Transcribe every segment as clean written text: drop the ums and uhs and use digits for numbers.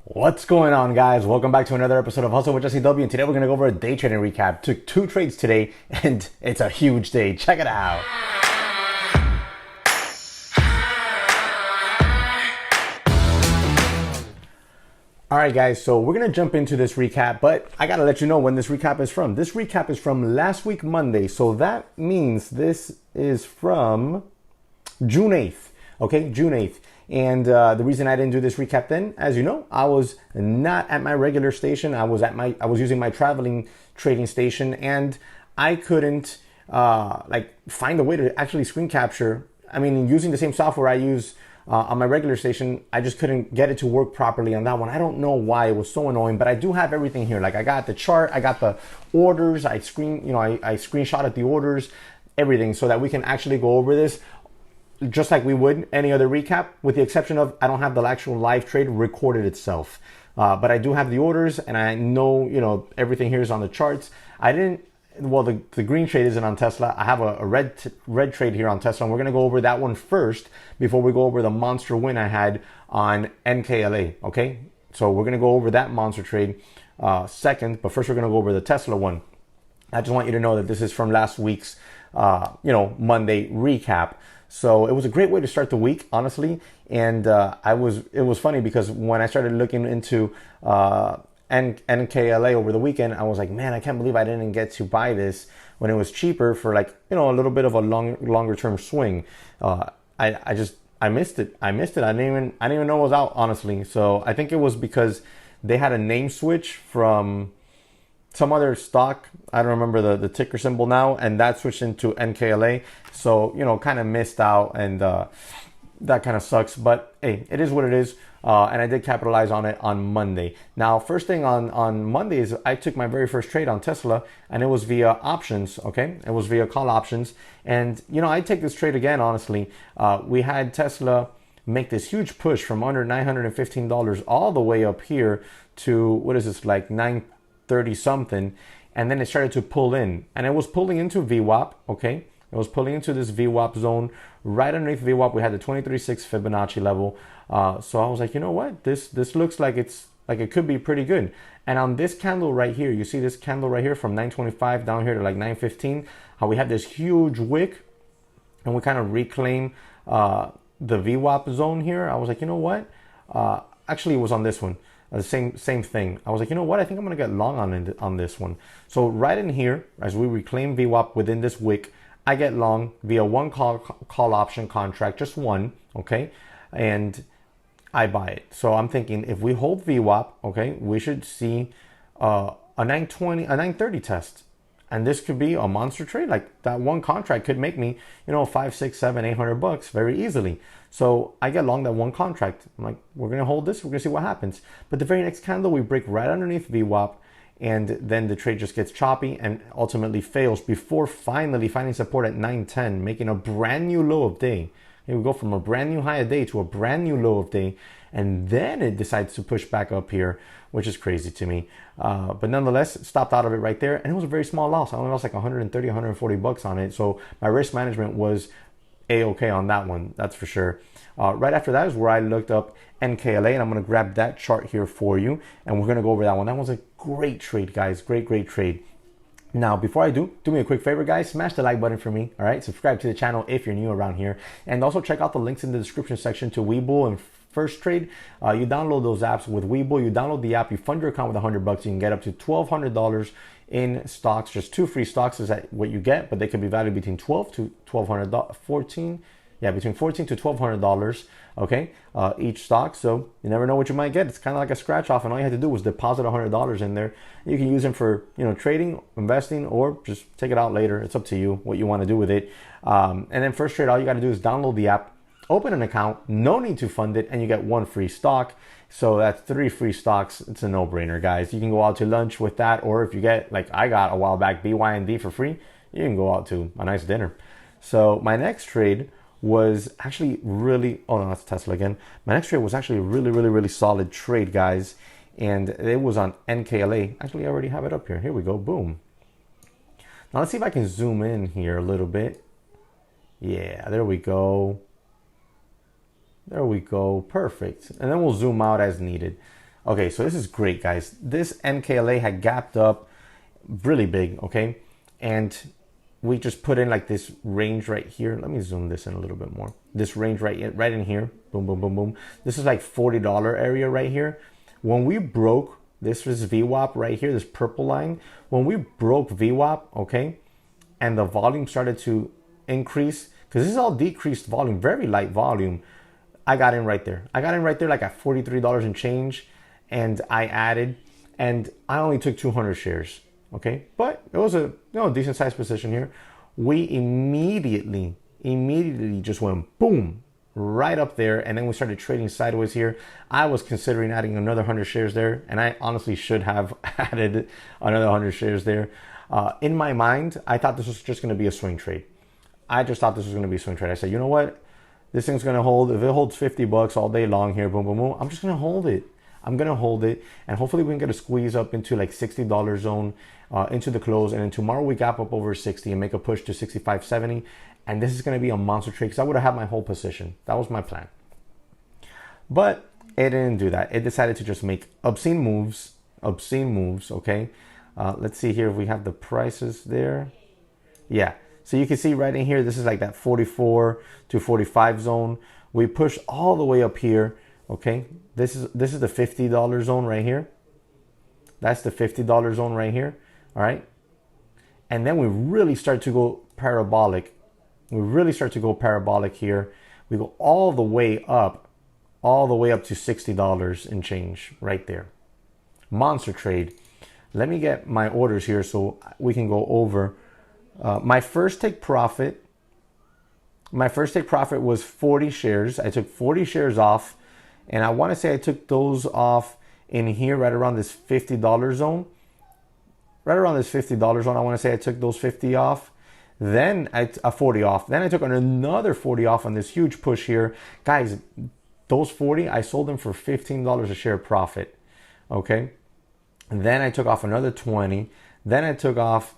What's going on, guys? Welcome back to another episode of Hustle with JesseW, and today we're going to go over a day trading recap. Took two trades today, and it's a huge day. Check it out. All right, guys, so we're going to jump into this recap, but I got to let you know when this recap is from. This recap is from last week, Monday, so that means this is from June 8th, okay? June 8th. And the reason I didn't do this recap then, as you know, I was not at my regular station. I was using my traveling trading station, and I couldn't find a way to actually screen capture. I mean, using the same software I use on my regular station, I just couldn't get it to work properly on that one. I don't know why. It was so annoying, but I do have everything here. Like, I got the chart, I got the orders, I screenshotted the orders, everything, so that we can actually go over this just like we would any other recap, with the exception of I don't have the actual live trade recorded itself. But I do have the orders, and I know, everything here is on the charts. I didn't, well, the green trade isn't on Tesla. I have a red trade here on Tesla, and we're going to go over that one first before we go over the monster win I had on NKLA, okay? So we're going to go over that monster trade second, but first we're going to go over the Tesla one. I just want you to know that this is from last week's, Monday recap. So it was a great way to start the week, honestly. And it was funny because when I started looking into NKLA over the weekend, I was like, man, I can't believe I didn't get to buy this when it was cheaper for a little bit of a longer term swing. I missed it. I didn't even know it was out, honestly. So I think it was because they had a name switch from some other stock. I don't remember the ticker symbol now, and that switched into NKLA. So, kind of missed out, and that kind of sucks. But hey, it is what it is. And I did capitalize on it on Monday. Now, first thing on Monday is I took my very first trade on Tesla, and it was via options, okay? It was via call options. And, I take this trade again, honestly. We had Tesla make this huge push from under $915 all the way up here to, what is this, like 930 something, and then it started to pull in, and it was pulling into VWAP, okay? It was pulling into this VWAP zone. Right underneath VWAP, we had the 23.6 Fibonacci level. So I was like, you know what? This looks like it could be pretty good. And on this candle right here, you see this candle right here from 925 down here to like 915, how we have this huge wick, and we kind of reclaim the VWAP zone here. I was like, you know what? Actually, it was on this one. The same thing. I was like, you know what? I think I'm going to get long on this one. So right in here, as we reclaim VWAP within this wick, I get long via one call option contract, just one, okay? And I buy it. So I'm thinking if we hold VWAP, okay, we should see a 920, a 930 test. And this could be a monster trade. Like, that one contract could make me, $5, $6, $7, $800 very easily. So I get long that one contract. I'm like, we're going to hold this. We're going to see what happens. But the very next candle, we break right underneath VWAP. And then the trade just gets choppy and ultimately fails before finally finding support at 910, making a brand new low of day. Here we go from a brand new high of day to a brand new low of day. And then it decides to push back up here, which is crazy to me. But nonetheless, stopped out of it right there. And it was a very small loss. I only lost like 130, 140 bucks on it. So my risk management was A-okay on that one, that's for sure. Right after that is where I looked up NKLA, and I'm going to grab that chart here for you, and we're going to go over that one. That was a great trade, guys. Great trade. Now, before I do me a quick favor, guys. Smash the like button for me, all right? Subscribe to the channel if you're new around here. And also check out the links in the description section to Webull and First Trade. You download those apps with Webull. You download the app, you fund your account with $100. You can get up to $1,200 in stocks. Just 2 free stocks is what you get, but they can be valued between $12 to $1,200, between $14 to $1,200, okay, each stock. So you never know what you might get. It's kind of like a scratch off, and all you had to do was deposit $100 in there. You can use them for, trading, investing, or just take it out later. It's up to you what you want to do with it. And then First Trade, all you got to do is download the app, open an account, no need to fund it, and you get 1 free stock. So that's 3 free stocks. It's a no-brainer, guys. You can go out to lunch with that, or if you get, like I got a while back, BYND for free, you can go out to a nice dinner. So my next trade was actually really, oh no, that's Tesla again. My next trade was actually a really solid trade, guys. And it was on NKLA. Actually, I already have it up here. Here we go, boom. Now let's see if I can zoom in here a little bit. Yeah, there we go. There we go, perfect. And then we'll zoom out as needed. Okay, so this is great, guys. This NKLA had gapped up really big, okay? And we just put in like this range right here. Let me zoom this in a little bit more. This range right in here. Boom, boom, boom, boom. This is like $40 area right here. When we broke, this was VWAP right here, this purple line. When we broke VWAP, okay, and the volume started to increase, because this is all decreased volume, very light volume, I got in right there. I got in right there like at $43 and change, and I added, and I only took 200 shares, okay? But it was a decent sized position here. We immediately just went boom, right up there, and then we started trading sideways here. I was considering adding another 100 shares there, and I honestly should have added another 100 shares there. In my mind, I thought this was just going to be a swing trade. I just thought this was going to be a swing trade. I said, you know what? This thing's going to hold. If it holds 50 bucks all day long here, boom, boom, boom, I'm just going to hold it. I'm going to hold it. And hopefully we can get a squeeze up into like $60 zone into the close. And then tomorrow we gap up over 60 and make a push to 65.70. And this is going to be a monster trade because I would have had my whole position. That was my plan. But it didn't do that. It decided to just make obscene moves, okay? Let's see here if we have the prices there. Yeah. So you can see right in here, this is like that 44 to 45 zone. We push all the way up here, okay? This is the $50 zone right here. That's the $50 zone right here, all right? And then we really start to go parabolic. We really start to go parabolic here. We go all the way up to $60 and change right there. Monster trade. Let me get my orders here so we can go over. My first take profit was 40 shares. I took 40 shares off, and I want to say I took those off in here right around this $50 zone. Right around this $50 zone, I want to say I took those 50 off. Then 40 off. Then I took another 40 off on this huge push here. Guys, those 40, I sold them for $15 a share profit. Okay? And then I took off another 20. Then I took off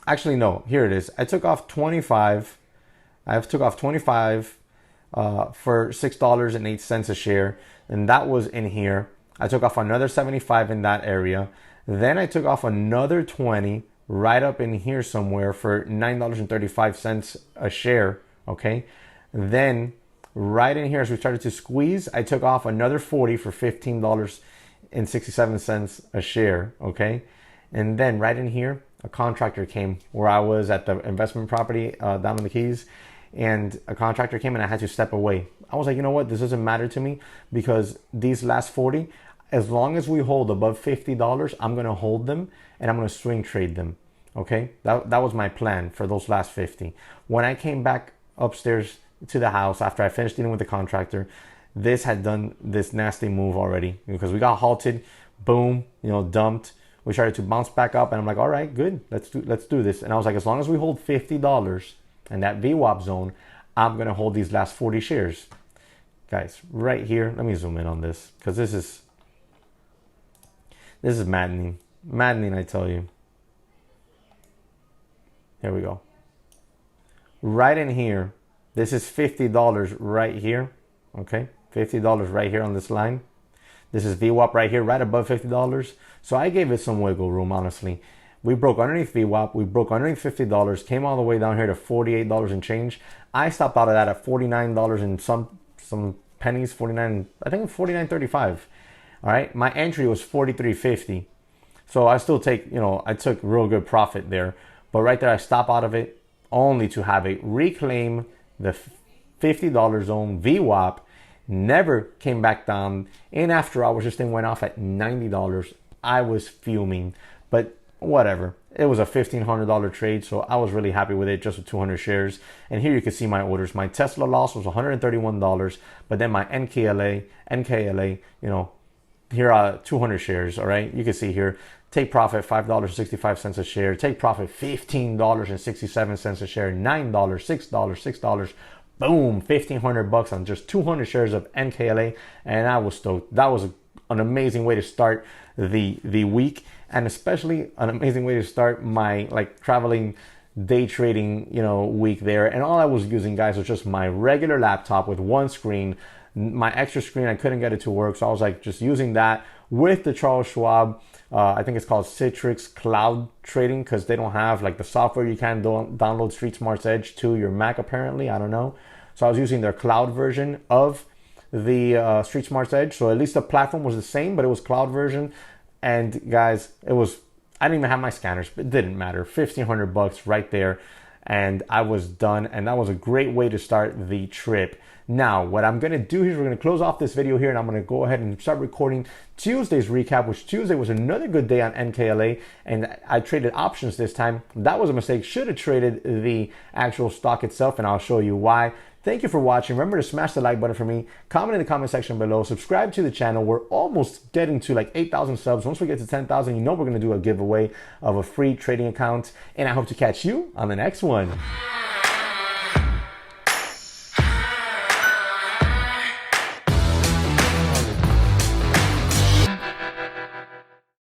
actually, no, here it is. I took off 25. I took off 25 for $6.08 a share. And that was in here. I took off another 75 in that area. Then I took off another 20 right up in here somewhere for $9.35 a share. Okay. Then right in here, as we started to squeeze, I took off another 40 for $15.67 a share. Okay. And then right in here, a contractor came where I was at the investment property down in the Keys, and a contractor came and I had to step away. I was like, you know what? This doesn't matter to me because these last 40, as long as we hold above $50, I'm going to hold them and I'm going to swing trade them. Okay. That was my plan for those last 50. When I came back upstairs to the house after I finished dealing with the contractor, this had done this nasty move already because we got halted, boom, dumped. We started to bounce back up, and I'm like, all right, good. Let's do this. And I was like, as long as we hold $50 in that VWAP zone, I'm going to hold these last 40 shares. Guys, right here, let me zoom in on this because this is maddening. Maddening, I tell you. Here we go. Right in here, this is $50 right here. Okay, $50 right here on this line. This is VWAP right here, right above $50. So I gave it some wiggle room, honestly. We broke underneath VWAP. We broke underneath $50, came all the way down here to $48 and change. I stopped out of that at $49 and some pennies, 49, I think $49.35. All right, my entry was $43.50. So I still take, I took real good profit there. But right there, I stop out of it only to have it reclaim the $50 zone VWAP. Never came back down. And after hours, this thing went off at $90. I was fuming, but whatever. It was a $1,500 trade, so I was really happy with it, just with 200 shares. And here you can see my orders. My Tesla loss was $131, but then my NKLA, here are 200 shares, all right? You can see here, take profit $5.65 a share, take profit $15.67 a share, $9, $6, boom, $1,500 on just 200 shares of NKLA, and I was stoked. That was an amazing way to start the week, and especially an amazing way to start my traveling day trading week there. And all I was using, guys, was just my regular laptop with one screen, My extra screen, I couldn't get it to work. So I was like just using that with the Charles Schwab. I think it's called Citrix Cloud Trading, because they don't have like the software. You can download Street Smart's Edge to your Mac apparently. I don't know. So I was using their cloud version of the Street Smart's Edge. So at least the platform was the same, but it was cloud version. And guys, I didn't even have my scanners, but it didn't matter. $1,500 right there. And I was done. And that was a great way to start the trip. Now, what I'm going to do here is we're going to close off this video here, and I'm going to go ahead and start recording Tuesday's recap, which Tuesday was another good day on NKLA, and I traded options this time. That was a mistake. Should have traded the actual stock itself, and I'll show you why. Thank you for watching. Remember to smash the like button for me. Comment in the comment section below. Subscribe to the channel. We're almost getting to like 8,000 subs. Once we get to 10,000, you know we're going to do a giveaway of a free trading account, and I hope to catch you on the next one.